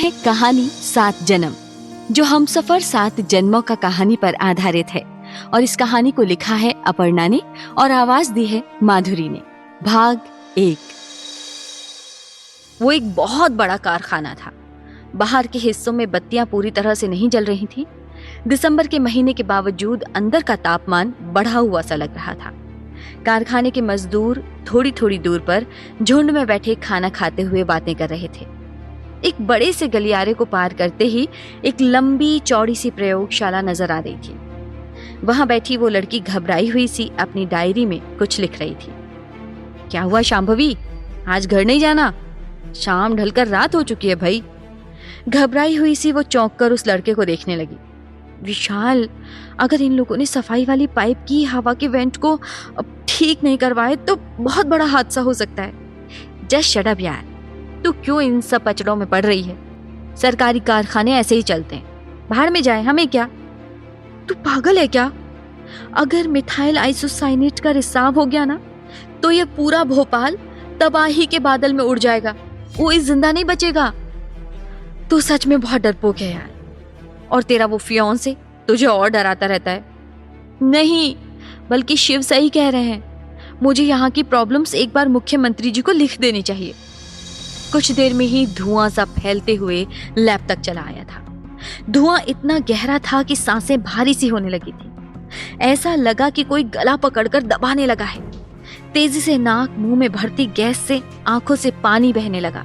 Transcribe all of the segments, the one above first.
है कहानी 7 जन्म, जो हमसफर 7 जन्मों का कहानी पर आधारित है। और इस कहानी को लिखा है अपर्णा ने और आवाज दी है माधुरी ने। भाग 1। वो एक बहुत बड़ा कारखाना था। बाहर के हिस्सों में बत्तियां पूरी तरह से नहीं जल रही थीं। दिसंबर के महीने के बावजूद अंदर का तापमान बढ़ा हुआ सा लग रहा था। कारखाने के मजदूर थोड़ी थोड़ी दूर पर झुंड में बैठे खाना खाते हुए बातें कर रहे थे। एक बड़े से गलियारे को पार करते ही एक लंबी चौड़ी सी प्रयोगशाला नजर आ रही थी। वहां बैठी वो लड़की घबराई हुई सी अपनी डायरी में कुछ लिख रही थी। क्या हुआ शांभवी, आज घर नहीं जाना? शाम ढलकर रात हो चुकी है भाई। घबराई हुई सी वो चौंक कर उस लड़के को देखने लगी। विशाल, अगर इन लोगों ने सफाई वाली पाइप की हवा के वेंट को ठीक नहीं करवाए तो बहुत बड़ा हादसा हो सकता है। जस्ट शट अप यार, तू क्यों इन सब पचड़ों में पड़ रही है? सरकारी कारखाने ऐसे ही चलते हैं, बाहर में जाए, हमें क्या? तू पागल है क्या? अगर मिथाइल आइसोसाइनेट का रिसाव हो गया ना तो ये पूरा भोपाल तबाही के बादल में उड़ जाएगा। कोई जिंदा नहीं बचेगा। तू सच में बहुत डरपोक है यार। और तेरा वो फियांसे तुझे और डराता रहता है। नहीं, बल्कि शिव सही कह रहे हैं। मुझे यहाँ की प्रॉब्लम्स एक बार मुख्यमंत्री जी को लिख देनी चाहिए। कुछ देर में ही धुआं सा फैलते हुए लैब तक चला आया था। धुआं इतना गहरा था कि सांसें भारी सी होने लगी थी। ऐसा लगा कि कोई गला पकड़कर दबाने लगा है। तेजी से नाक मुंह में भरती गैस से आंखों से पानी बहने लगा।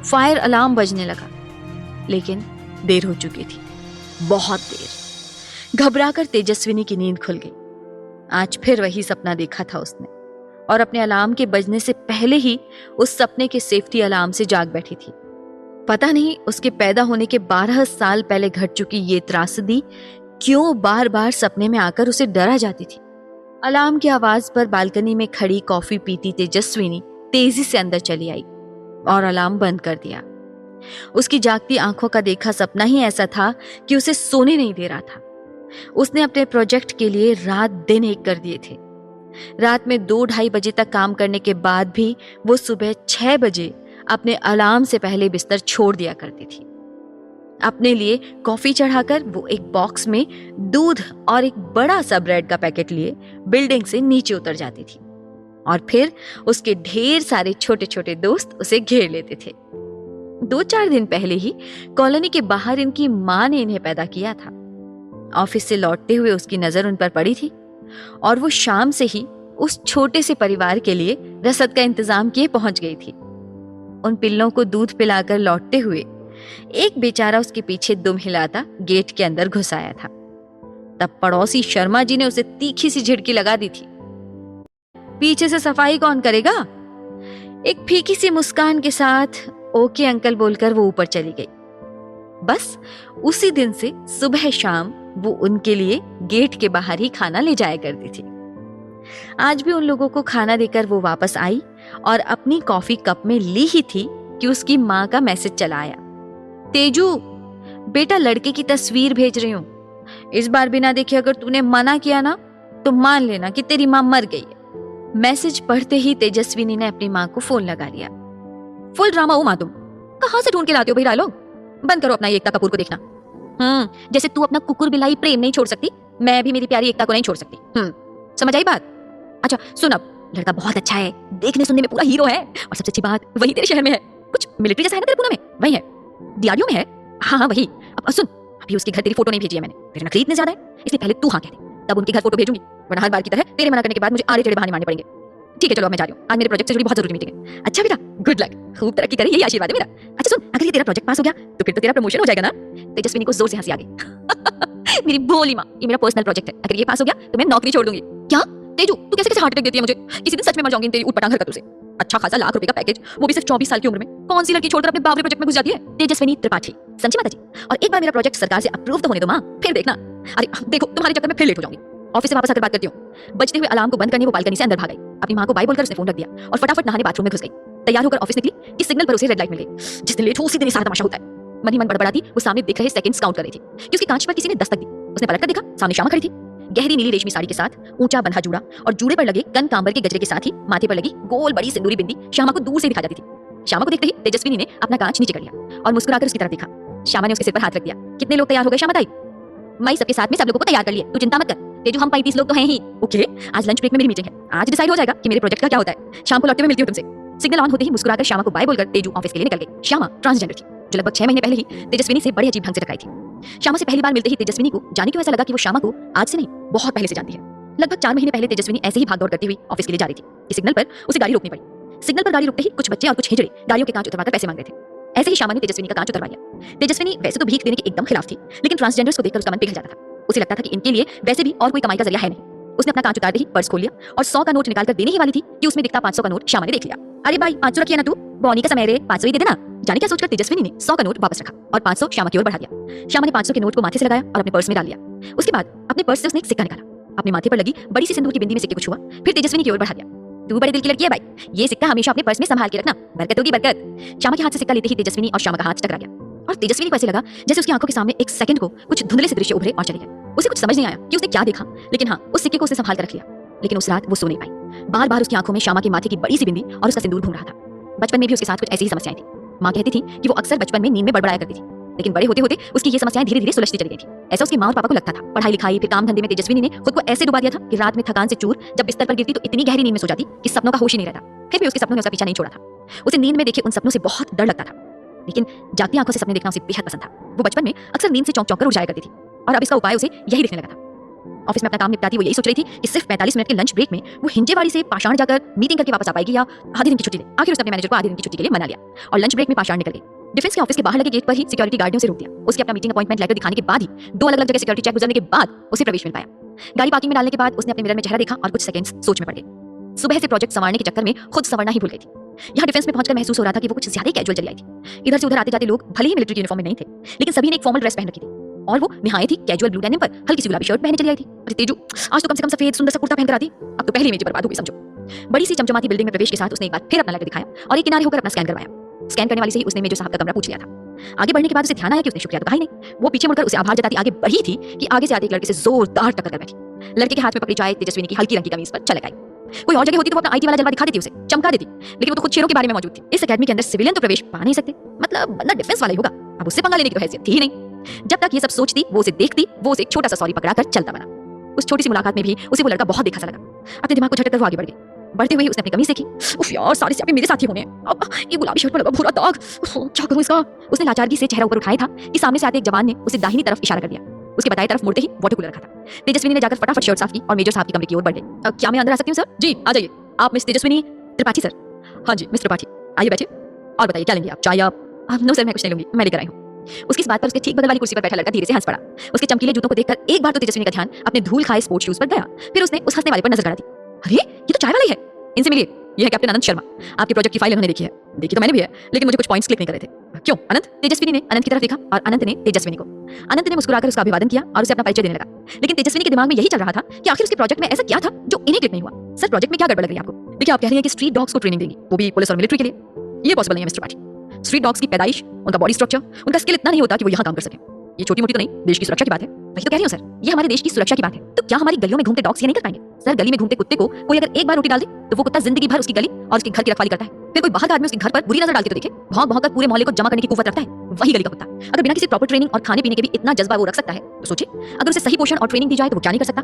फायर अलार्म बजने लगा, लेकिन देर हो चुकी थी, बहुत देर। घबराकर तेजस्विनी की नींद खुल गई। आज फिर वही सपना देखा था उसने, और अपने अलार्म के बजने से पहले ही उस सपने के सेफ्टी अलार्म से जाग बैठी थी। पता नहीं उसके पैदा होने के 12 साल पहले घट चुकी ये त्रासदी क्यों बार बार सपने में आकर उसे डरा जाती थी। अलार्म की आवाज पर बालकनी में खड़ी कॉफी पीती तेजस्विनी तेजी से अंदर चली आई और अलार्म बंद कर दिया। उसकी जागती आंखों का देखा सपना ही ऐसा था कि उसे सोने नहीं दे रहा था। उसने अपने प्रोजेक्ट के लिए रात दिन एक कर दिए थे। रात में 2-2:30 बजे तक काम करने के बाद भी वो सुबह 6 बजे अपने अलार्म से पहले बिस्तर छोड़ दिया करती थी। अपने लिए कॉफी चढ़ाकर वो एक बॉक्स में दूध और एक बड़ा सा ब्रेड का पैकेट लिए बिल्डिंग से नीचे उतर जाती थी, और फिर उसके ढेर सारे छोटे छोटे दोस्त उसे घेर लेते थे। 2-4 दिन पहले ही कॉलोनी के बाहर इनकी माँ ने इन्हें पैदा किया था। ऑफिस से लौटते हुए उसकी नजर उन पर पड़ी थी, और वो शाम से ही उस छोटे से परिवार के लिए रसद का इंतजाम किए पहुंच गई थी। उन पिल्लों को दूध पिलाकर लौटते हुए एक बेचारा उसके पीछे दुम हिलाता गेट के अंदर घुस आया था। तब पड़ोसी शर्मा जी ने उसे तीखी सी झिड़की लगा दी थी। पीछे से सफाई कौन करेगा? एक फीकी सी मुस्कान के साथ ओके अंकल बोलकर वो ऊपर चली गई। बस उसी दिन से सुबह शाम वो उनके लिए गेट के बाहर ही खाना ले जाया करती थी। आज भी उन लोगों को खाना देकर वो वापस आई और अपनी कॉफी कप में ली ही थी कि उसकी माँ का मैसेज चला आया। तेजू बेटा, लड़के की तस्वीर भेज रही हूँ। इस बार बिना देखे अगर तूने मना किया ना तो मान लेना कि तेरी माँ मर गई है। मैसेज पढ़ते ही तेजस्विनी ने अपनी माँ को फोन लगा लिया। फुल ड्रामा हो माँ तुम, कहाँ से ढूंढ के लाते हो भाई डायलॉग? बंद करो अपना एकता कपूर को देखना। जैसे तू अपना कुकुर बिलाई प्रेम नहीं छोड़ सकती, मैं भी मेरी प्यारी एकता को नहीं छोड़ सकती। समझ आई बात? अच्छा सुन, अब लड़का बहुत अच्छा है, देखने सुनने में पूरा हीरो है, और सबसे अच्छी बात वही तेरे शहर में है। कुछ मिलिट्री जैसा है ना तेरे पुणे में, वही है, डीआरडीओ में है। हाँ वही। अब सुन, अभी उसके घर तेरी फोटो नहीं भेजी है मैंने, तेरे नखरे इतने ज्यादा है, इसलिए पहले तू हाँ कह दे, तब उनके घर फोटो भेजूंगी, वरना हर बार की तरह तेरे मना करने के बाद मुझे आड़े टेढ़े बहाने मारने पड़ेंगे। ठीक है चलो, अब मैं जा रही हूँ, आज मेरे प्रोजेक्ट से जुड़ी बहुत जरूरी मीटिंग है। अच्छा बेटा, गुड लक, खूब तरक्की करे, यही आशीर्वाद है मेरा। अच्छा सुन, अगर ये तेरा प्रोजेक्ट पास हो गया तो फिर तो तेरा प्रमोशन हो जाएगा ना? तेजस्विनी को जोर से हंसी आ गई। मेरी भोली माँ, ये मेरा पर्सनल प्रोजेक्ट है, अगर ये पास हो गया तो मैं नौकरी छोड़ दूंगी। क्या तेजू, तू कैसे कैसे हार्ट अटैक देती है मुझे? किसी दिन सच में मर जाऊंगी तेरी ऊटपटांग हरकतों से। अच्छा खासा लाख रुपए का पैकेज, वो भी सिर्फ 24 साल की उम्र में। कौन सी लड़की छोड़कर अपने बावरे प्रोजेक्ट में घुस जाती है? तेजस्विनी त्रिपाठी, समझी माता जी? और एक बार मेरा प्रोजेक्ट सरकार से अप्रूव तो होने दो माँ, फिर देखना। अरे देखो, तुम्हारे चक्कर में फिर लेट हो जाऊंगी। ऑफिस से वापस आकर बात करती हूँ। बजते हुए अलार्म को बंद करने वो बालकनी से अंदर भाग गई। अपनी माँ को बाय बोलकर उसने फोन रख दिया और फटाफट नहाने बाथरूम में घुस गई। तैयार होकर ऑफिस निकली कि सिग्नल पर उसे रेड लाइट मिल गई। जिस दिन लेट हो उसी दिन सारा तमाशा होता है। मन ही मन बड़बड़ाती वो सामने दिख रहे सेकंड्स काउंट कर रही थी कि उसकी कांच पर किसी ने दस्तक दी। उसने पलट कर देखा, सामने श्यामा खड़ी थी, गहरी नीली रेशमी साड़ी के साथ, ऊंचा बंधा जूड़ा और जूड़े पर लगे कन कांबर के गजरे के साथ ही माथे पर लगी गोल बड़ी सिंदूरी बिंदी श्यामा को दूर से दिखा जाती थी। श्यामा को देखते ही तेजस्विनी ने अपना कांच नीचे कर लिया और मुस्कुराकर उसकी तरफ देखा। श्यामा ने उसके सिर पर हाथ रख दिया। कितने लोग तैयार हो गए श्यामा ताई? मैं सबके साथ में सब लोगों को तैयार कर लिए, तू चिंता मत कर। तेजू हम 35 लोग तो हैं ही। ओके, आज लंच ब्रेक में मेरी मीटिंग है, आज डिसाइड हो जाएगा कि मेरे प्रोजेक्ट का क्या होता है। शाम को लौटते हुए मिलती हूँ तुमसे। सिग्नल ऑन होते ही मुस्कुराकर श्यामा को बाय बोलकर तेजू ऑफिस के लिए निकल गई। श्यामा ट्रांसजेंडर थी, जो लगभग 6 महीने पहले ही तेजस्विनी से बड़े अजीब ढंग से टकराई थी। श्यामा से पहली बार मिलते ही तेजस्विनी को जाने क्यों ऐसा लगा कि वो श्यामा को आज से नहीं बहुत पहले से जानती है। लगभग 4 महीने पहले तेजस्विनी ऐसे ही भागदौड़ करती हुई ऑफिस के लिए जा रही थी कि सिग्नल पर उसे गाड़ी रोकनी पड़ी। सिग्नल पर गाड़ी रुकते ही कुछ बच्चे और कुछ हिजड़े गाड़ियों के कांच उतरवाकर पैसे मांग रहे थे। ऐसे ही श्यामा ने तेजस्विनी का कांच उतरवा लिया। तेजस्विनी वैसे तो भीख देने की एकदम खिलाफ थी, लेकिन ट्रांसजेंडर्स को देखकर उसका मन पिघल जाता था। उसे लगता था कि इनके लिए वैसे भी और कोई कमाई का जरिया है नहीं। उसने अपना कांच उतारते ही पर्स खोल लिया और 100 का नोट निकालकर देने ही वाली थी कि उसमें दिखता 500 का नोट श्यामा ने देख लिया। अरे भाई 500 रखिए ना तू, बॉनी का समय रे, 500 ही दे देना। जाने क्या सोचकर तेजस्विनी ने 100 का नोट वापस रखा और 500 श्यामा की ओर बढ़ा दिया। श्यामा ने 500 के नोट को माथे से लगाया और अपने पर्स में डाल लिया। उसके बाद अपने पर्स से उसने एक सिक्का निकाला, अपने माथे पर लगी बड़ी सी सिंदूर की बिंदी में सिक्के को छुआ, फिर तेजस्विनी की ओर बढ़ा दिया। तू बड़े दिल की लड़की है भाई, ये सिक्का हमेशा अपने पर्स में संभाल के रखना, बरकत होगी बरकत। श्यामा के हाथ से सिक्का लेते ही तेजस्विनी और श्यामा का हाथ टकरा गया और तेजस्विनी को ऐसे लगा जैसे उसकी आंखों के सामने एक सेकंड को कुछ धुंधले से दृश्य उभरे और चले गए। उसे कुछ समझ नहीं आया कि उसने क्या देखा, लेकिन हाँ, उस सिक्के को उसने संभाल कर रख लिया। लेकिन उस रात वो सो नहीं पाई। बार बार उसकी आंखों में श्यामा के माथे की बड़ी सी बिंदी और उसका सिंदूर घूम रहा था। बचपन में भी उसके साथ कुछ ऐसी ही समस्याएं थी। माँ कहती थी कि वो अक्सर बचपन में नींद में बड़बड़ाया करती थी, लेकिन बड़े होते होते उसकी ये समस्याएं धीरे धीरे सुलझती चली गई थी। ऐसा उसकी माँ और पापा को लगता था। पढ़ाई लिखाई फिर काम धंधे में तेजस्विनी ने खुद को ऐसे डुबा दिया था कि रात में थकान से चूर जब बिस्तर पर गिरती तो इतनी गहरी नींद में सो जाती कि सपनों का होश ही नहीं रहता। फिर भी उसके सपनों ने उसका पीछा नहीं छोड़ा था। उसे नींद में देखे उन सपनों से बहुत डर लगता था, लेकिन जागती आंखों से सपने देखना उसे बेहद पसंद था। वो बचपन में अक्सर नींद से चौंक चौंक कर उठ जाया करती थी और अब इसका उपाय उसे यही दिखने लगा था। ऑफिस में अपना काम निपटाती वो यही सोच रही थी कि सिर्फ 45 मिनट के लंच ब्रेक में वो हिंजेवाड़ी से पाषाण जाकर मीटिंग करके वापस आ पाएगी या आधे दिन की छुट्टी ले। आखिर उसने अपने मैनेजर को आधे दिन की छुट्टी के लिए मना लिया और लंच ब्रेक में पाषाण निकल गई। डिफेंस के ऑफिस के बाहर लगे गेट पर ही सिक्योरिटी गार्ड ने उसे रोक दिया। उसके अपना मीटिंग अपॉइंटमेंट लेटर दिखाने के बाद ही 2 अलग अलग जगह सिक्योरिटी चेक गुजरने के बाद उसे प्रवेश मिल पाया। गाड़ी पार्किंग में डालने के बाद उसने अपने मिरर में चेहरा देखा और कुछ सेकंड्स सोच में पड़ गई। सुबह से प्रोजेक्ट संभालने के चक्कर में खुद संवरना ही भूल गई थी। यहाँ डिफेंस में पहुंचकर महसूस हो रहा था कि वो कुछ ज्यादा ही कैजुअल चली आई थी। इधर से उधर आते जाते लोग भले ही मिलिट्री यूनिफॉर्म में नहीं थे, लेकिन सभी ने एक फॉर्मल ड्रेस पहन रखी थी और वो निहायत ही कैजुअल ब्लू डेनिम पर हल्की सी गुलाबी शर्ट पहने चली आई थी। अरे तेजू, आज तो कम से कम सफेद सुंदर सा कुर्ता पहनकर आती, अब तो पहली इमेज बर्बाद हो गई समझो। बड़ी सी चमचमाती बिल्डिंग में प्रवेश के साथ उसने एक बार फिर अपना लेटर दिखाया और एक किनारे होकर अपना स्कैन करवाया। स्कैन करने वाली से ही उसने मेजर साहब का कमरा पूछ लिया था। आगे बढ़ने के बाद उसे ध्यान आया कि उसने शुक्रिया तो कहा ही नहीं। वो पीछे मुड़कर उसे आभार जताती आगे बढ़ी थी कि आगे से आते एक लड़के से जोरदार टक्कर कर बैठी। लड़के के हाथ में पकड़ी चाय तेजस्विनी की हल्की रंग की कमीज पर छलक आई। कोई और जगह होती तो वो अपना आईटी वाला जलवा दिखा देती, उसे चमका देती, लेकिन वो तो खुद शेरों के बारे में मौजूद थी। इस एकेडमी के अंदर सिविलियन तो प्रवेश पा नहीं सकते, मतलब बंदा डिफेंस वाला ही होगा। अब उससे पंगा लेने की तो हैसियत थी ही नहीं। जब तक ये सब सोचती वो उसे देखती, वो उसे एक छोटा सा सॉरी पकड़ाकर चलता बना। उस छोटी सी मुलाकात में भी उसे वो लड़का बहुत देखा सा लगा। अपने दिमाग को झटकर वो आगे बढ़ गई। बढ़ते हुए उसने अपनी कमीज देखी। उफ यार, सारे से मेरे साथ ही होने हैं। अब ये गुलाबी शर्ट पर लगा भूरा दाग, क्या करूं इसका। उसने लाचारगी से चेहरा ऊपर उठाया था कि सामने से आते एक जवान ने उसे दाहिनी तरफ इशारा कर दिया। उसके बताई तरफ मुड़ते ही वाटर कूलर रखा था। तेजस्विनी ने जाकर फटाफट शर्ट साफ की और मेजर साहब के कमरे की ओर बढ़ गई। क्या मैं अंदर आ सकती हूँ सर? जी आ जाइए। आप मिस तेजस्विनी त्रिपाठी सर? हाँ जी मिस त्रिपाठी, आइए बैठिए और बताइए क्या लेंगे आप? चाय आप? नो सर मैं कुछ नहीं लूंगी, मैं लेकर आई हूँ। उसकी इस बात पर उसके ठीक बगल वाली कुर्सी पर बैठा लड़का धीरे से हंस पड़ा। उसके चमकीले जूतों को देखकर एक बार तो तेजस्विनी का ध्यान अपने धूल खाए स्पोर्ट्स शूज पर गया, फिर उसने उस हंसने वाले पर नजर गड़ा दी। अरे ये तो चाय वाला ही है, इनसे मिलिए। ये है कैप्टन अनंत शर्मा। आपके प्रोजेक्ट की फाइल उन्होंने देखी है। देखी तो मैंने भी है, लेकिन मुझे कुछ पॉइंट्स क्लिक नहीं कर रहे थे। क्यों अनंत? तेजस्विनी ने अनंत की तरफ देखा और अनंत ने तेजस्विनी को। अनंत ने मुस्कुराकर उसका अभिवादन किया और उसे अपना परिचय देने लगा, लेकिन तेजस्विनी के दिमाग में यही चल रहा था कि आखिर उसके प्रोजेक्ट में ऐसा क्या था जो इन्हें क्लिक नहीं हुआ। सर प्रोजेक्ट में क्या गड़बड़ लग रही है आपको? देखिए आप कह रही हैं कि स्ट्रीट डॉग्स को ट्रेनिंग देंगी, वो भी पुलिस और मिलिट्री के लिए। ये पॉसिबल नहीं है मिस्टर पाठी। स्ट्रीट डॉग्स की पैदाइश, उनका बॉडी स्ट्रक्चर, उनका स्किल इतना नहीं होता कि वो यहाँ काम कर सके। ये छोटी मोटी तो नहीं, देश की सुरक्षा की बात है। वही तो कह रही हूँ सर, ये हमारे देश की सुरक्षा की बात है। तो क्या हमारी गलियों में घूमते डॉग्स ये नहीं कर पाएंगे? सर गली में घूमते कुत्ते को कोई अगर एक बार रोटी डाल दे तो वो कुत्ता जिंदगी भर उसकी गली और उसके घर की रखवाली करता है। फिर कोई बाहर का आदमी उसके घर पर बुरी नजर डाल के तो देखे, भौंक भौंक कर पूरे मोहल्ले को जमा करने की कुव्वत रखता है, वही गली का कुत्ता। अगर बिना किसी प्रॉपर ट्रेनिंग और खाने पीने के भी इतना जज्बा वो रख सकता है, तो सोचिए अगर उसे सही पोषण और ट्रेनिंग दी जाए तो वो क्या नहीं कर सकता।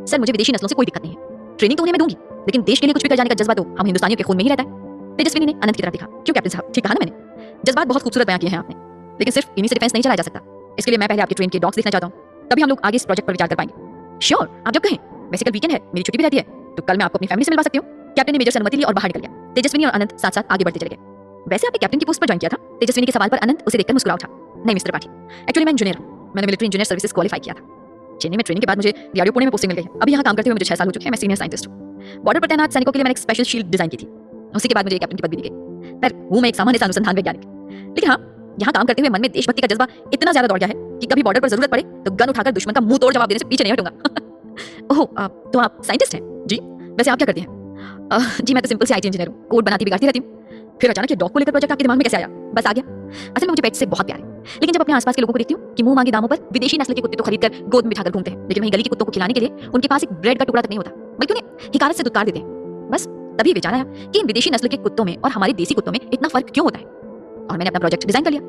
सर मुझे विदेशी नस्लों से कोई दिक्कत नहीं है, ट्रेनिंग तो उन्हें मैं दूंगी, लेकिन देश के लिए कुछ भी कर जाने का जज्बा तो हम हिंदुस्तानियों के खून में ही रहता है। तेजस्विनी ने अनंत की तरफ देखा। क्यों कैप्टन साहब, ठीक कहा ना मैंने? जज्बात बहुत खूबसूरत बयां किए हैं आपने, लेकिन सिर्फ इन्हीं से डिफेंस नहीं चलाया जा सकता। इसके लिए मैं पहले आपके ट्रेन के डॉग्स देखना चाहता हूँ, तभी हम लोग आगे इस प्रोजेक्ट पर विचार कर पाएंगे। श्योर, आप जब कहें। वैसे कल वीकेंड है, मेरी छुट्टी भी रहती है, तो कल मैं आपको अपनी फैमिली से मिलवा सकती हूँ। कैप्टन ने मेजर से अनुमति ली और बाहर निकल गया। तेजस्विनी और अनंत साथ साथ आगे बढ़ते चले गए। वैसे आपने कैप्टन की पोस्ट पर ज्वाइन किया था? तेजस्विनी के सवाल पर अनंत उसे देखकर मुस्कुरा उठा। नहीं मिस्टर पाठी, एक्चुअली मैं इंजीनियर हूँ। मैंने मिलिट्री इंजीनियर सर्विसेज क्वालिफाई किया था। चेन्नई में ट्रेनिंग के बाद मुझे डीआरडीओ पुणे में पोस्टिंग मिल गई है। अभी यहाँ काम करते हुए मुझे 6 साल हो चुके हैं। मैं सीनियर साइंटिस्ट हूँ। बॉर्डर पर तैनात सैनिकों के लिए मैंने एक स्पेशल शील्ड डिजाइन की थी। उसी के बाद मुझे कैप्टन की पदवी दी गई। पर हूँ मैं एक सामान्य अनुसंधान वैज्ञानिक, लेकिन हाँ यहाँ काम करते हुए मन में देशभक्ति का जज्बा इतना ज्यादा दौड़ गया है कि कभी बॉर्डर पर जरूरत पड़े तो गन उठाकर दुश्मन का मुंह तोड़ जवाब देने से पीछे नहीं हटूंगा। ओह तो आप साइंटिस्ट हैं? जी। वैसे आप क्या करते हैं? जी मैं तो सिंपल सी आईटी इंजीनियर हूँ, कोड बनाती बिगाड़ती रहती हूँ। फिर अचानक ये डॉग को लेकर प्रोजेक्ट आपके दिमाग में कैसे आया? बस आ गया। असल में मुझे पेट से बहुत प्यार है, लेकिन जब अपने आसपास के लोगों को देखती हूँ कि मुंह मांगे दामों पर विदेशी नस्ल के कुत्ते तो खरीदकर गोद में बिठाकर घूमते हैं, लेकिन वहीं गली के कुत्तों को खिलाने के लिए उनके पास एक ब्रेड का टुकड़ा तक नहीं होता, बल्कि उन्हें हिकारत से दुत्कार देते हैं। बस तभी विचार आया कि इन विदेशी नस्ल के कुत्तों में और हमारे देसी कुत्तों में इतना फर्क क्यों होता है, और मैंने अपना प्रोजेक्ट डिजाइन कर लिया।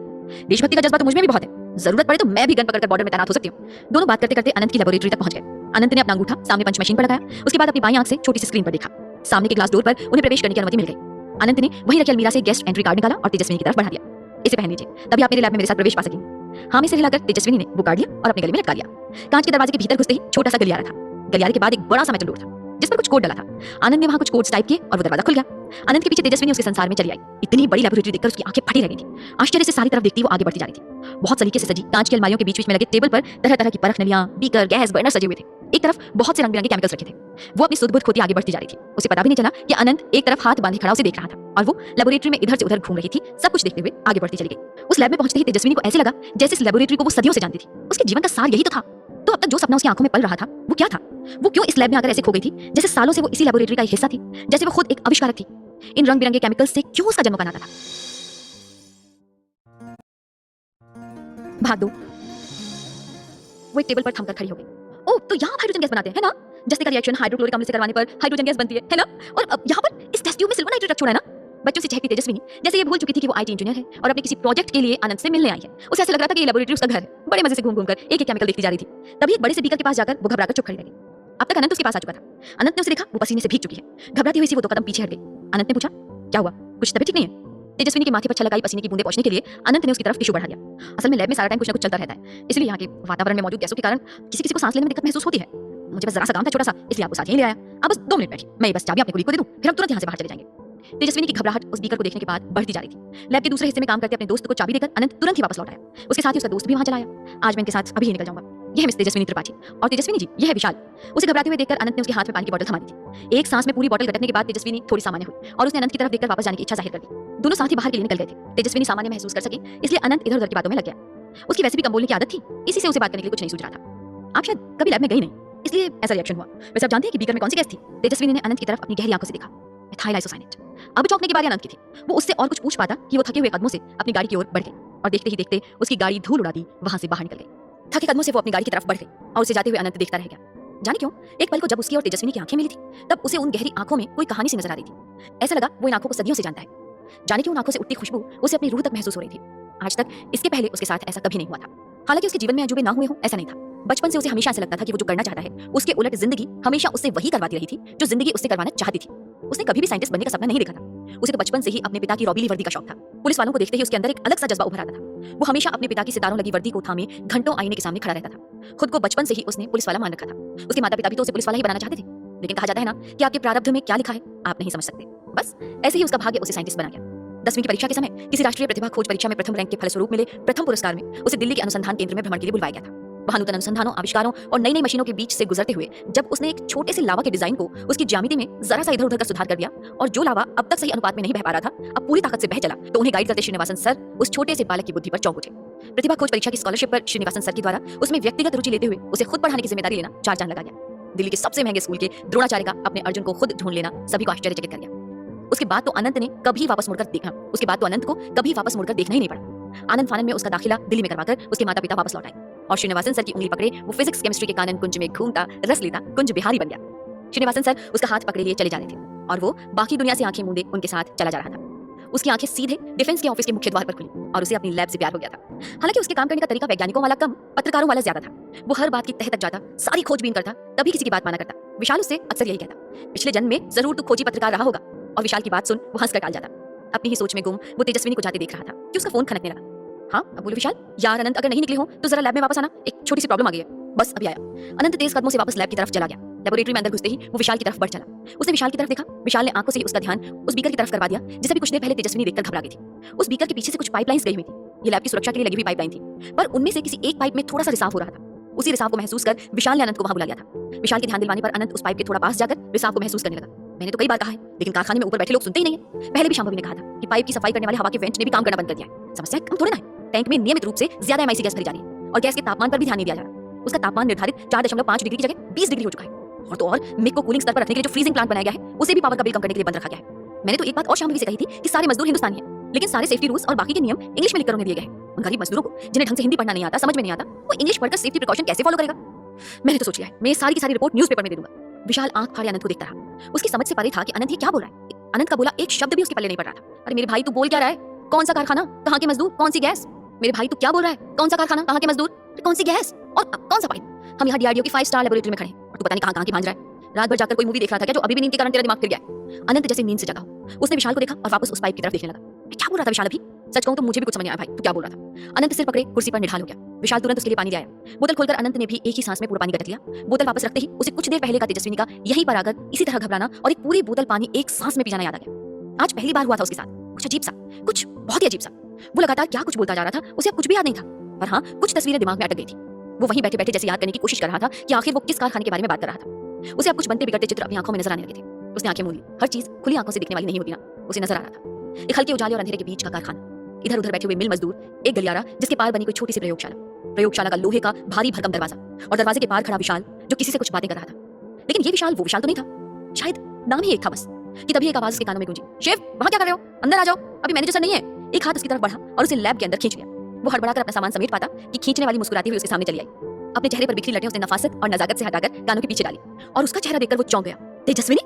देशभक्ति का जज्बा तो मुझ में भी बहुत है, जरूरत पड़े तो मैं भी गन पकड़कर बॉर्डर में तैनात हो सकती हूँ। दोनों बात करते करते अनंत की लेबोरेटरी तक पहुंच गए। अनंत ने अपना अंगूठा सामने पंच मशीन पर लगाया, उसके बाद अपनी बाईं आंख से छोटी सी स्क्रीन पर देखा। सामने के ग्लास डोर पर उन्हें प्रवेश करने की अनुमति मिल गई। अनंत ने वहीं रखी अलमीरा से गेस्ट एंट्री कार्ड निकाला और तेजस्विनी की तरफ बढ़ा दिया। इसे पहन लीजिए, तभी आप मेरे लैब में मेरे साथ प्रवेश पा सकेंगे। हाँ में से हिलाकर तेजस्विनी ने वो कार्ड लिया और अपने गले में लटका लिया। कांच के दरवाजे के भीतर घुसते ही छोटा सा गलियारा था। गलियारे के बाद एक बड़ा सा मेटल डोर था जिस पर कुछ कोड डला था। आनंद ने वहां कुछ कोड्स टाइप किए और वो दरवाजा खुल गया। आनंद के पीछे तेजस्विनी उसके संसार में चली आई। इतनी बड़ी लेबोरेटरी देखकर उसकी आंखें फटी रह गई थी। आश्चर्य से सारी तरफ देखती वो आगे बढ़ती जा रही थी। बहुत सलीके से सजी कांच की अलमारियों के बीच में लगे टेबल पर तरह तरह की परख नलियां, बीकर, गैस बर्नर सजे हुए थे। एक तरफ बहुत से रंग बिरंगे केमिकल्स रखे थे। वो अपनी सुध बुध खोती आगे बढ़ती जा रही थी। उसे पता भी नहीं चला कि आनंद एक तरफ हाथ बांधे खड़ा उसे देख रहा था और वो लेबोरेटरी में इधर से उधर घूम रही थी। सब कुछ देखते हुए आगे बढ़ती चली गई। उस लैब में पहुंचते ही तेजस्विनी को ऐसे लगा जैसे इस लेबोरेटरी को वो सदियों से जानती थी। उसके जीवन का सार यही तो था। तो अब तक जो सपना उसकी आंखों में पल रहा था वो क्या था? वो क्यों इस लैब में आकर ऐसे खो गई थी जैसे सालों से वो इसी लेबोरेटरी का एक हिस्सा थी, जैसे वो खुद एक आविष्कारक थी। इन रंग बिरंगे केमिकल्स से क्यों उसका जन्म का नाता था? भाग दो। वो एक टेबल पर थमकर खड़ी हो गई। ओह, तो यहाँ हाइड्रोजन गैस बनाते हैं, है ना? जस्ते का रिएक्शन हाइड्रोक्लोरिक अम्ल से करवाने पर हाइड्रोजन गैस बनती है ना? और अब यहाँ पर इस टेस्ट ट्यूब में सिल्वर नाइट्रेट रख छोड़ा है ना? बच्चों से चहकती तेजस्विनी जैसे ये भूल चुकी थी कि वो आईटी इंजीनियर है और अपने किसी प्रोजेक्ट के लिए आनंद से मिलने आई है। उसे ऐसा लग रहा था कि ये लेबोरेटरी उसका घर है। बड़े मजे से घूम घूमकर एक एक केमिकल देखती जा रही थी। तभी एक बड़े से बीकर के पास जाकर वो घबराकर चुप खड़ी रह गई। अब तक अनंत उसके पास आ चुका था। अनंत ने उसे देखा, वो पसीने से भीग चुकी है। घबराती हुई सी वो 2 कदम पीछे हट गई। अनंत ने पूछा, क्या हुआ? कुछ तबीयत ठीक नहीं है? तेजस्विनी के माथे पर छलक आई पसीने की बूंदें पोंछने के लिए अनंत ने उसकी तरफ टिश्यू बढ़ा दिया। असल में लैब में सारा टाइम कुछ ना कुछ चलता रहता है, इसलिए यहाँ के वातावरण में मौजूद गैसों के कारण किसी किसी को सांस लेने में दिक्कत महसूस होती है। मुझे बस जरा सा काम था छोटा सा, इसलिए आपको साथ यहीं ले आया। आप बस 2 मिनट बैठिए, मैं बस चाबी अपने कुलीग को दे दूं, फिर हम तुरंत यहाँ से बाहर चले जाएंगे। तेजस्विनी की घबराहट उस बीकर को देखने के बाद बढ़ती जा रही थी। लैब के दूसरे हिस्से में काम करते अपने दोस्त को चाबी देकर अनंत तुरंत ही वापस लौट आया। उसके साथ ही उसका दोस्त भी वहां चला आया। आज मैं इनके साथ अभी ही निकल जाऊंगा। यह है मिस तेजस्विनी त्रिपाठी और तेजस्विनी जी यह है विशाल। उसे घबराते हुए देखकर अनंत ने उसके हाथ में पानी की बोतल थमा दी थी। एक सांस में पूरी बोतल गटकने के बाद तेजस्विनी थोड़ी सामान्य हुई और उसने अनंत की तरफ देखकर वापस जाने की इच्छा जाहिर कर दी। दोनों साथ ही बाहर के लिए निकल गए थे। तेजस्विनी सामान्य महसूस कर सकी, इसलिए अनंत इधर उधर की बातों में लग गया। उसकी वैसे भी कम बोलने की आदत थी, इसी से उसे बात करने के लिए कुछ नहीं सूझ रहा था। आप शायद कभी लैब में गई नहीं, इसलिए ऐसा रिएक्शन हुआ। वैसे आप जानते हैं कि बीकर में कौन सी गैस थी? तेजस्विनी ने अनंत की तरफ अपनी गहरी आंखों से देखा। Methyl isocyanate. अब चौंकने की बारी अनंत की थी। वो उससे और कुछ पूछ पाता कि वो थके हुए कदमों से अपनी गाड़ी की ओर बढ़ गई और देखते ही देखते उसकी गाड़ी धूल उड़ा दी वहां से बाहर निकल गई। थके कदमों से वो अपनी गाड़ी की तरफ बढ़ गई और उसे जाते हुए अनंत देखता रह गया। जाने क्यों एक पल को जब उसकी और तेजस्विनी की आंखें मिली थी तब उसे उन गहरी आंखों में कोई कहानी सी नजर आ रही थी। ऐसा लगा वो इन आंखों को सदियों से जानता है। जाने क्यों उन आंखों से उठती खुशबू उसे अपनी रूह तक महसूस हो रही थी। आज तक इसके पहले उसके साथ ऐसा कभी नहीं हुआ था। हालांकि उसके जीवन में अजूबे ना हुए हों ऐसा नहीं था। बचपन से उसे हमेशा ऐसा लगता था कि वो जो करना चाहता है उसके उलट जिंदगी हमेशा उससे वही करवाती रही थी जो जिंदगी उससे करवाना चाहती थी। उसने कभी भी साइंटिस्ट बनने का सपना नहीं देखा था। उसे तो बचपन से ही अपने पिता की रॉबीली वर्दी का शौक था। पुलिस वालों को देखते ही उसके अंदर एक अलग सा जज्बा उभर आता था। वो हमेशा अपने पिता की सितारों लगी वर्दी को थामे घंटों आईने के सामने खड़ा रहता था। खुद को बचपन से ही उसने पुलिस वाला मान रखा था। उसके माता पिता भी तो उसे पुलिस वाला ही बनाना चाहते थे, लेकिन कहा जाता है ना कि आपके प्रारब्ध में क्या लिखा है आप नहीं समझ सकते। बस ऐसे ही उसका भाग्य उसे साइंटिस्ट बना गया। 10वीं की परीक्षा के समय किसी राष्ट्रीय प्रतिभा खोज परीक्षा में प्रथम रैंक के फलस्वरूप मिले प्रथम पुरस्कार में उसे दिल्ली के अनुसंधान केंद्र में भ्रमण के लिए बुलवाया गया था। वहां नूतन अनुसंधानों, आविष्कारों और नई नई मशीनों के बीच से गुजरते हुए जब उसने एक छोटे से लावा के डिजाइन को उसकी ज्यामिति में जरा सा इधर उधर का सुधार कर दिया और जो लावा अब तक सही अनुपात में नहीं बह पा रहा था अब पूरी ताकत से बह चला, तो उन्हें गाइड करते श्रीनिवासन सर उस छोटे से बालक की बुद्धि पर चौंक उठे। प्रतिभा खोज परीक्षा की स्कॉलरशिप पर श्रीनिवासन सर के द्वारा उसमें व्यक्तिगत रुचि लेते हुए उसे खुद पढ़ाने की जिम्मेदारी लेना 4 चांद लगा गया। दिल्ली के सबसे महंगे स्कूल के द्रोणाचार्य का अपने अर्जुन को खुद ढूंढ लेना सभी को आश्चर्यचकित कर गया। उसके बाद तो अनंत ने कभी वापस मुड़कर देखा उसके बाद तो अनंत को कभी वापस मुड़कर देखना ही नहीं पड़ा। आनंद फानन में उसका दाखिला दिल्ली में करवाकर उसके माता पिता वापस लौट आए और श्रीनिवासन सर की उंगली पकड़े वो फिजिक्स केमिस्ट्री के कानन कुंज में घूमता रस लेता कुंज बिहारी बन गया। श्रीनिवासन सर उसका हाथ पकड़े लिए चले जा रहे थे और वो बाकी दुनिया से आंखें मूंदे उनके साथ चला जा रहा था। उसकी आंखें सीधे डिफेंस के ऑफिस के मुख्य द्वार पर खुली और उसे अपनी लैब से प्यार हो गया था। हालांकि उसके काम करने का तरीका वैज्ञानिकों वाला कम पत्रकारों वाला ज्यादा था। वो हर बात की तह तक जाता, सारी खोजबीन करता, तभी किसी की बात माना करता। विशाल उससे अक्सर यही कहता, पिछले जन्म में जरूर तू खोजी पत्रकार रहा होगा। और विशाल की बात सुन वो हंस कर टाल जाता। अपनी ही सोच में गुम वो तेजस्विनी को जाते देख रहा था कि उसका फोन खनकने लगा। हाँ अब बोलो विशाल, यार अनंत अगर नहीं निकले हो तो जरा लैब में वापस आना, एक छोटी सी प्रॉब्लम आ गई है। बस अभी आया। अनंत तेज कदमों से वापस लैब की तरफ चला गया। लेबोरेटरी में अंदर घुसते ही वो विशाल की तरफ बढ़ चला। उसने विशाल की तरफ देखा। विशाल ने आंखों से ही उसका ध्यान उस बीकर की तरफ करवा दिया जिसे भी कुछ देर पहले तेजस्विनी देखकर घबरा गई थी। उस बीकर के पीछे से कुछ पाइपलाइंस गई हुई थी। ये लैब की सुरक्षा के लिए लगी हुई पाइपलाइन थी, पर उनमें से किसी एक पाइप में थोड़ा सा रिसाव हो रहा था। उसी रिसाव को महसूस कर विशाल ने अनंत को वहां बुला लिया था। विशाल के ध्यान दिलवाने पर अनंत उस पाइप के थोड़ा पास जाकर रिसाव को महसूस करने लगा। मैंने तो कई बार कहा है, लेकिन कारखाने में ऊपर बैठे लोग सुनते ही नहीं है। पहले भी शांभवी ने कहा था कि पाइप की सफाई करने वाले हवा के वेंट ने भी काम करना बंद कर दिया है। समस्या कम थोड़ी ना है, टैंक में नियमित रूप से ज्यादा एमआईसी गैस भरी जा रही है और गैस के तापमान पर भी ध्यान नहीं दिया जा रहा। उसका तापमान निर्धारित 4.5 डिग्री की जगह 20 डिग्री हो चुका है। और तो और मिग को कूलिंग स्तर पर रखने के लिए जो फ्रीजिंग प्लांट बनाया गया है उसे भी पावर का बिल कम करने के लिए बंद रखा गया है। मैंने तो एक बात और शांभवी से कही थी कि सारे मजदूर हिंदुस्तानी हैं, लेकिन सारे सेफ्टी रूल्स और बाकी के नियम इंग्लिश में लिखकर उन्हें दिए गए हैं। उन गरीब मजदूरों को जिन्हें ढंग से हिंदी पढ़ना नहीं आता, समझ में नहीं आता, वो इंग्लिश पढ़कर सेफ्टी प्रिकॉशन कैसे फॉलो करेगा? मैंने तो सोच लिया है, मैं सारी की सारी रिपोर्ट न्यूज़पेपर में दे दूंगा। विशाल आंख फाड़े अनंत को देखता रहा। उसकी समझ से परे था कि अनंत ये क्या बोल रहा है। अनंत का बोला एक शब्द भी उसके पल्ले नहीं पड़ रहा था। अरे मेरे भाई तू बोल क्या रहा है? कौन सा कारखाना, कहाँ के मजदूर, कौन सी गैस? मेरे भाई तू क्या बोल रहा है? कौन सा कारखाना, कहाँ के मजदूर, कौन सी गैस और कौन सा पाइप? हम यहाँ डीआरडीओ की 5 स्टार लेबोरेटरी में खड़े हैं और तू पता नहीं कहाँ की भांज रहा है। रात भर जाकर कोई मूवी देख रहा था क्या जो अभी भी नींद के कारण तेरा दिमाग फिर गया है? अनंत जैसे नींद से जगा हो, उसने विशाल को देखा और वापस उस पाइप की तरफ देखने लगा। क्या बोल रहा था विशाल अभी? सच कहूं तो मुझे भी कुछ समझ नहीं आया भाई, तू क्या बोल रहा था? अनंत सिर पकड़े कुर्सी पर निढाल हो गया। विशाल तुरंत उसके लिए पानी ले आया। बोतल खोलकर अनंत ने भी एक ही सांस में पूरा पानी गटक लिया। बोतल वापस रखते ही उसे कुछ देर पहले का तेजस्विनी का यहीं पर आकर इसी तरह घबराना और एक पूरी बोतल पानी एक सांस में पी जाना याद आ गया। आज पहली बार हुआ था उसके साथ, कुछ अजीब सा, कुछ बहुत ही अजीब सा। वो लगातार क्या कुछ बोलता जा रहा था, उसे अब कुछ भी याद नहीं था, पर हाँ कुछ तस्वीरें दिमाग में अटक गई थी। वो वहीं बैठे बैठे जैसे याद करने की कोशिश कर रहा था कि आखिर वो किस कारखाने के बारे में बात कर रहा था। उसे अब कुछ बनते बिगड़ते चित्र अपनी आंखों में नजर आने लगे थे। उसने आंखें मूंद ली। हर चीज खुली आंखों से दिखने वाली नहीं होती ना, उसे नजर आ रहा था एक हल्के उजाले और अंधेरे के बीच का कारखाना, इधर उधर बैठे हुए मिल मजदूर, एक गलियारा जिसके पार बनी कोई छोटी सी प्रयोगशाला का लोहे का भारी भरकम दरवाजा और दरवाजे के पार खड़ा विशाल जो किसी से कुछ बातें कर रहा था। लेकिन ये विशाल वो विशाल तो नहीं था, शायद नाम ही एक था बस। कि तभी एक आवाज उसके कानों में गूंजी, शिव वहां क्या कर रहे हो, अंदर आ जाओ, अभी मैनेजर सर नहीं है। एक हाथ उसकी तरफ बढ़ा और उसे लैब के अंदर खींच लिया। वो हड़बड़ाकर अपना सामान समेट पाता कि खींचने वाली मुस्कुराती हुई उसके सामने चली आई। अपने चेहरे पर बिखरी लटें उसने नफासत और नजाकत से हटाकर कानों के पीछे डाली और उसका चेहरा देखकर वो चौंक गया। तेजस्विनी!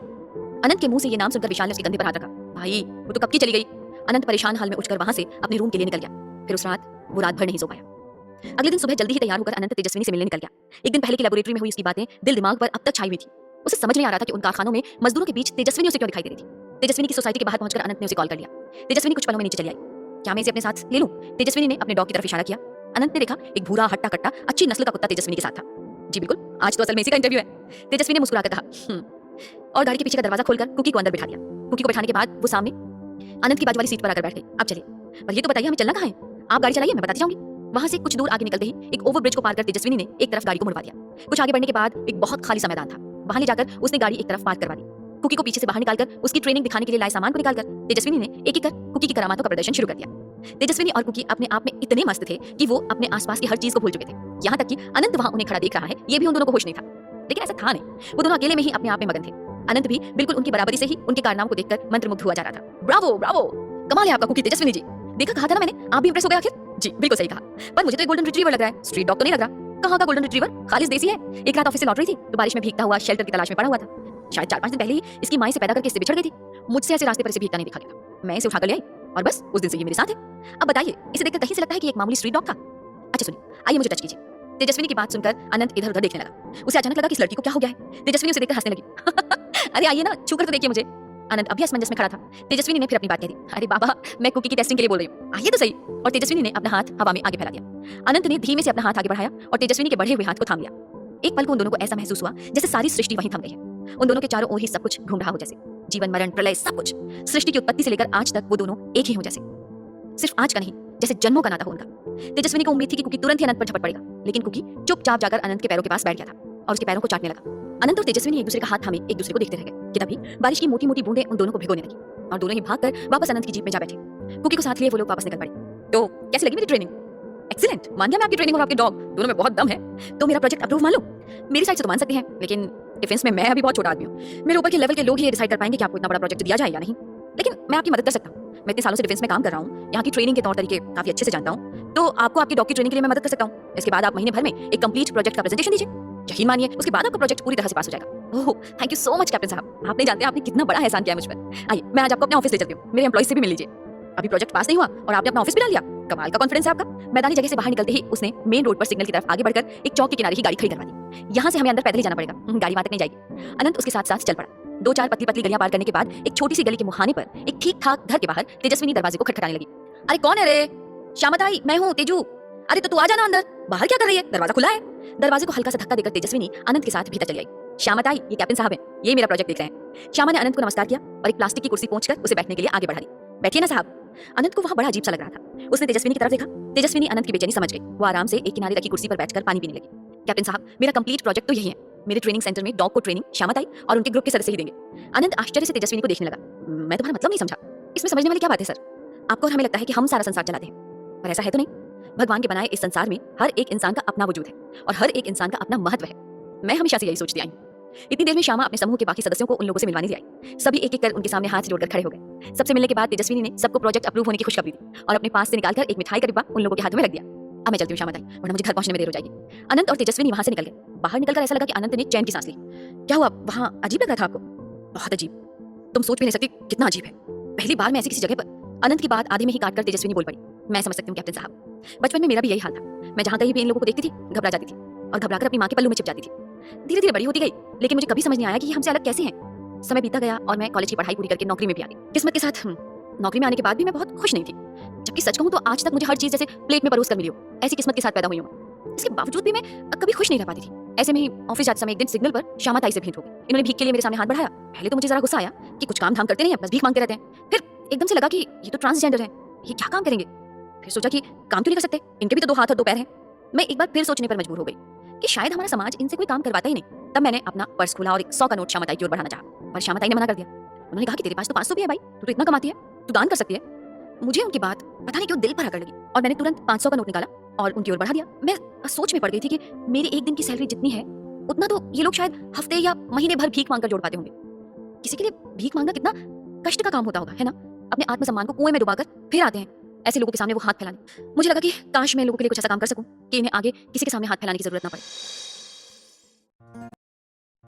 अनंत के मुंह से ये नाम सुनकर विशाल ने उसके कंधे पर हाथ रखा। भाई वो तो कब की चली गई। अनंत परेशान हाल में उठकर वहां से अपने रूम के लिए निकल गया। फिर उस रात वो रात भर नहीं सो पाया। अगले दिन सुबह जल्दी ही तैयार होकर अनंत तेजस्विनी से मिलने निकल गया। एक दिन पहले की लेबोरेटरी में हुई उसकी बातें दिल दिमाग पर अब तक छाई हुई थी। उसे समझ नहीं आ रहा था कि उन कारखानों में मजदूरों के बीच तेजस्विनी उसे क्यों दिखाई दे रही थी। तेजस्विनी की सोसाइटी के बाहर पहुंचकर अनंत ने उसे कॉल कर लिया। तेजस्विनी कुछ पलों में नीचे चली आई। क्या मैं इसे अपने साथ ले लूं? तेजस्विनी ने अपने डॉग की तरफ इशारा किया। अनंत ने देखा एक भूरा हट्टा कट्टा अच्छी नस्ल का कुत्ता तेजस्विनी के साथ था। जी बिल्कुल, आज तो असल में इसी का इंटरव्यू है, तेजस्विनी ने मुस्कुराकर कहा और गाड़ी के पीछे का दरवाजा खोलकर कुकी को अंदर बिठा दिया। कुकी को बैठाने के बाद वो सामने अनंत की बाजू वाली सीट पर आकर बैठ गई। अब चलिए, पर ये तो बताइए हमें चलना कहाँ है? आप गाड़ी चलाइए, मैं बताती जाऊंगी। वहां से कुछ दूर आगे निकलते ही एक ओवरब्रिज को पार कर तेजस्विनी ने एक तरफ गाड़ी को मुड़वा दिया। कुछ आगे बढ़ने के बाद एक बहुत खाली सा मैदान था। वहां ले जाकर उसने गाड़ी एक तरफ पार्क करवा दी। कुकी को पीछे से बाहर निकालकर उसकी ट्रेनिंग दिखाने के लिए लाए सामान को निकालकर तेजस्विनी ने एक एक कर कुकी की करामातों का प्रदर्शन शुरू कर दिया। तेजस्विनी और कुकी अपने आप में इतने मस्त थे कि वो अपने आसपास की हर चीज को भूल चुके थे। यहाँ तक कि अनंत वहां उन्हें खड़ा देख रहा है ये भी उन दोनों को होश नहीं था। लेकिन ऐसा था नहीं, वो दोनों अकेले में ही अपने आप में मगन थे। अनंत भी बिल्कुल उनकी बराबरी से ही उनके कारनामों को देखकर मंत्रमुग्ध हुआ जा रहा था। ब्रावो ब्रावो, कमाल है आपका कुकी तेजस्विनी जी। देखा, कहा था ना मैंने, आप भी इंप्रेस हो गए आखिर। जी बिल्कुल सही कहा, पर मुझे तो एक गोल्डन रिट्रीवर लग रहा है, स्ट्रीट डॉग तो नहीं लग रहा। कहाँ का गोल्डन रिट्रीवर, खालिस देसी है। एक रात ऑफिस से लौट रही थी तो बारिश में भीगता हुआ शेल्टर की तलाश में पड़ा हुआ था। शायद 4-5 दिन पहले ही इसकी माँ इसे पैदा करके इससे बिछड़ गई थी। मुझसे ऐसे रास्ते पर इसे भीगता नहीं दिखा गया था। मैं इसे उठाकर ले आई और बस उस दिन से ये मेरे साथ है। अब बताइए, इसे देखकर कहीं से लगता है कि एक मामूली स्ट्रीट डॉग था? अच्छा सुनिए, आइए मुझे टच कीजिए। तेजस्विनी की बात सुनकर अनंत इधर उधर देखने लगा। उसे अचानक लगा कि इस लड़की को क्या हो गया है। तेजस्विनी उसे देखकर हंसने लगी। अरे आइए ना, छू कर तो देखिए मुझे। अनंत अभी असमंजस में खड़ा था। तेजस्विनी ने फिर अपनी बात कह दी। अरे बाबा, मैं कुकी की टेस्टिंग के लिए बोल रही हूँ, आइए तो सही। और तेजस्विनी ने अपना हाथ हवा में आगे फैला दिया। अनंत ने धीमे से अपना हाथ आगे बढ़ाया और तेजस्विनी के बढ़े हुए हाथ को थाम लिया। एक पल को उन दोनों को ऐसा महसूस हुआ जैसे सारी सृष्टि वहीं थम गई है। उन दोनों के चारों ओर ही सब कुछ घूम रहा हो, जैसे जीवन मरण प्रलय सब कुछ, सृष्टि की उत्पत्ति से लेकर आज तक वो दोनों एक ही हो जैसे। सिर्फ आज का नहीं, जैसे जन्मों का नाता हो उनका। तेजस्विनी को उम्मीद थी कि कुकी तुरंत ही अनंत पर झपट पड़ेगा, लेकिन कुकी चुपचाप जाकर अनंत के पैरों के पास बैठ गया था और उसके पैरों को चाटने लगा। अनंत और तेजस्विनी एक दूसरे का हाथ थामे एक दूसरे को देखते रह गए कि तभी बारिश की मोटी मोटी बूंदें उन दोनों को भिगोने लगी और दोनों ही भागकर वापस अनंत की जीप में जा बैठे। कुकी को साथ लिए वो लोग वापस निकल पड़े। तो कैसी लगी मेरी ट्रेनिंग? एक्सीलेंट, मान गया मैं आपकी ट्रेनिंग और आपके डॉग दोनों में बहुत दम है। तो मेरा प्रोजेक्ट अप्रूव मान लो? मेरी साइड से तो मान सकते हैं, लेकिन डिफेंस में मैं अभी बहुत छोटा आदमी हूँ। मेरे ऊपर के लेवल के लोग ही डिसाइड कर पाएंगे कि आपको इतना बड़ा प्रोजेक्ट दिया जाए या नहीं। लेकिन मैं आपकी मदद कर सकता हूँ। मैं इतने सालों से डिफेंस में काम कर रहा हूँ, यहाँ की ट्रेनिंग के तौर तरीके काफी अच्छे से जानता हूँ। तो आपको आपकी डॉग की ट्रेनिंग के लिए मैं मदद कर सकता हूँ। इसके बाद आप महीने भर में एक कंप्लीट प्रोजेक्ट का प्रेजेंटेशन दीजिए। यकीन मानिए, उसके बाद आपका प्रोजेक्ट पूरी तरह से पास हो जाएगा। Oh thank you so much captain साहब, आप नहीं जानते आपने कितना बड़ा एहसान किया मुझ पर। आइए मैं आज आपको अपने ऑफिस ले चलती हूँ, मेरे एम्प्लॉय से भी मिल लीजिए। अभी प्रोजेक्ट पास नहीं हुआ और आपने अपना ऑफिस भी डाल लिया, कमाल का कॉन्फिडेंस है आपका। मैदानी जगह से बाहर निकलते ही उसने मेन रोड पर सिग्नल की तरफ आगे बढ़कर एक चौक के किनारे ही गाड़ी खड़ी करवा दी। यहाँ से हमें अंदर पैदल ही जाना पड़ेगा, गाड़ी वहां तक नहीं जाएगी। अनंत उसके साथ साथ चल पड़ा। 2-4 पतली पतली गलियां पार करने के बाद एक छोटी सी गली के मुहाने पर एक ठीक ठाक घर के बाहर तेजस्विनी दरवाजे को खटखटाने लगी। अरे कौन है रे? श्यामताई, मैं हूँ तेजू। अरे तो तू आ जाना अंदर, बाहर क्या कर रही है, दरवाजा खुला है। दरवाजे को हल्का सा धक्का देकर तेजस्विनी अनंत के साथ भीतर चली आई। श्यामताई, ये कैप्टन साहब है, ये मेरा प्रोजेक्ट देख रहे हैं। श्यामा ने अनंत को नमस्कार किया और एक प्लास्टिक की कुर्सी पहुंचकर उसे बैठने के लिए आगे बढ़ा दी। बैठिए ना साहब। अनंत को वहां बड़ा अजीब सा लग रहा था। उसने तेजस्विनी की तरफ देखा। तेजस्विनी अनंत की बेचैनी समझ गई। वो आराम से एक किनारे रखी कुर्सी पर बैठकर पानी पीने लगी। कैप्टन साहब, मेरा कंप्लीट प्रोजेक्ट तो यही है। मेरे ट्रेनिंग सेंटर में डॉग को ट्रेनिंग श्यामताई और उनके ग्रुप के सदस्य ही देंगे। अनंत आश्चर्य से तेजस्विनी को देखने लगा। मैं तुम्हारा मतलब नहीं समझा। इसमें समझने वाली क्या बात है सर? आपको और हमें लगता है कि हम सारा संसार चलाते हैं, पर ऐसा है तो नहीं। भगवान के बनाए इस संसार में हर एक इंसान का अपना वजूद है और हर एक इंसान का अपना महत्व है। मैं हमेशा से यही सोचती आई हूँ। इतनी देर में श्यामा अपने समूह के बाकी सदस्यों को उन लोगों से मिलवाने ले आई। सभी एक एक कर उनके सामने हाथ जोड़कर खड़े हो गए। सबसे मिलने के बाद तेजस्विनी ने सबको प्रोजेक्ट अप्रूव होने की खुशखबरी दी और अपने पास से निकालकर एक मिठाई का डिब्बा उन लोगों के हाथों में रख दिया। अब मैं चलती हूँ श्यामताई, वरना मुझे घर पहुंचने में देर हो जाएगी। अनंत और तेजस्विनी वहां से निकल गए। बाहर निकलकर ऐसा लगा कि अनंत ने चैन की सांस ली। क्या हुआ? वहां अजीब लग रहा था आपको? बहुत अजीब, तुम सोच भी नहीं सकती कितना अजीब है। पहली बार मैं ऐसी किसी जगह पर। अनंत की बात आधे में ही काटकर तेजस्विनी बोल पड़ी। मैं समझ सकती हूँ कैप्टन साहब, बचपन में मेरा भी यही हाल था। मैं जहाँ कहीं भी इन लोगों को देखती थी घबरा जाती थी और घबराकर अपनी माँ के पल्लू में छिप जाती थी। धीरे धीरे बड़ी होती गई, लेकिन मुझे कभी समझ नहीं आया कि ये हमसे अलग कैसे हैं। समय बीता गया और मैं कॉलेज की पढ़ाई पूरी करके नौकरी में भी आ गई। किस्मत के साथ नौकरी में आने के बाद भी मैं बहुत खुश नहीं थी, जबकि सच कहूँ तो आज तक मुझे हर चीज जैसे प्लेट में परोस कर मिली हो, ऐसी किस्मत के साथ पैदा हुई हूँ। इसके बावजूद भी मैं कभी खुश नहीं रह पाती थी। ऐसे में ही ऑफिस जाते समय एक दिन सिग्नल पर श्यामा ताई से भेंट हो गई। इन्होंने भीख के लिए मेरे सामने हाथ बढ़ाया। पहले तो मुझे जरा गुस्सा आया कि कुछ काम धाम करते नहीं है, बस भीख मांगते रहते हैं। फिर एकदम से लगा कि ये तो ट्रांसजेंडर है, ये क्या काम करेंगे। फिर सोचा कि काम तो नहीं कर सकते, इनके भी तो 2 हाथ और 2 पैर हैं। मैं एक बार फिर सोचने पर मजबूर हो गई कि शायद हमारा समाज इनसे कोई काम करवाता ही नहीं। तब मैंने अपना पर्स खोला और एक 100 का नोट श्यामा ताई की ओर बढ़ाना चाहा, पर श्यामा ताई ने मना कर दिया। उन्होंने कहा कि तेरे पास तो 500 भी है भाई, तू तो इतना कमाती है, तू दान कर सकती है। मुझे उनकी बात पता नहीं क्यों दिल पर अकड़ लगी और मैंने तुरंत 500 का नोट निकाला और उनकी ओर बढ़ा दिया। मैं सोच में पड़ गई थी कि मेरी एक दिन की सैलरी जितनी है उतना तो ये लोग शायद हफ्ते या महीने भर भीख मांगकर जोड़ पाते होंगे। किसी के लिए भीख मांगना कितना कष्ट का काम होता होगा, है ना। अपने आत्मसम्मान को कुएं में डुबाकर फिर आते हैं ऐसे लोगों के सामने वो हाथ फैलाने। मुझे लगा कि काश मैं लोगों के लिए कुछ ऐसा काम कर सकूं कि इन्हें आगे किसी के सामने हाथ फैलाने की जरूरत ना पड़े।